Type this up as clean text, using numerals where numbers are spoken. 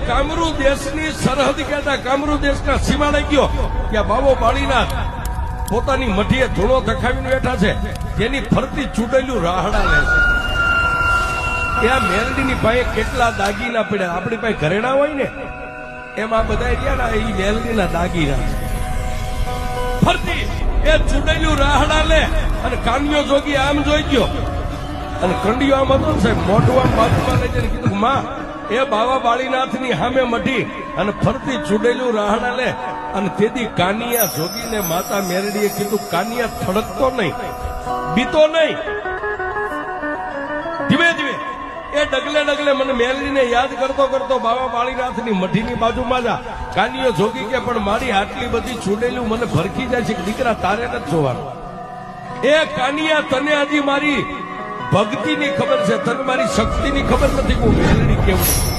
કામરૂ દેશની સરહદ કહેતા કામરૂ દેશના સીમાડે ગયો ત્યાં બાબો બાળીનાથ પોતાની મઠીએ ધૂણો ધખાવીને બેઠા છે, તેની ફરતી ચૂડેલું રાહડા લે છે. ત્યાં મેલડીની પાસે કેટલા દાગીના પડ્યા, આપણી પાસે ઘરેણા હોય ને એમાં બધા રહ્યા ને એ મેલડીના દાગીના ફરતી એ ચૂડેલું રાહડા લે અને કાન્યો જોગી આમ જોઈ ગયો અને કંડિયો આમ હતો ને સાહેબ, મોઢું આમ બાજુમાં લઈ જઈને કીધું માં એ બાવા બાળીનાથની સામે મઢી અને ફરતી ચૂડેલું રાહડા લે. અને તેથી કાનિયા જોગીને માતા મેરડીએ કીધું કાનિયા થડકતો નહીં, બીતો નહીં, ધીમે ધીમે એ ડગલે ડગલે મને મેરડીને યાદ કરતો કરતો બાવા બાળીનાથની મઢીની બાજુમાં જા. કાનિયો જોગી કે પણ મારી આટલી બધી ચૂડેલું મને ભરખી જાય છે કે દીકરા તારે નથી જોવાનું. એ કાનિયા તને હજી મારી ભક્તિની ખબર છે, તને મારી શક્તિની ખબર નથી કે હું મેલડી કેવું.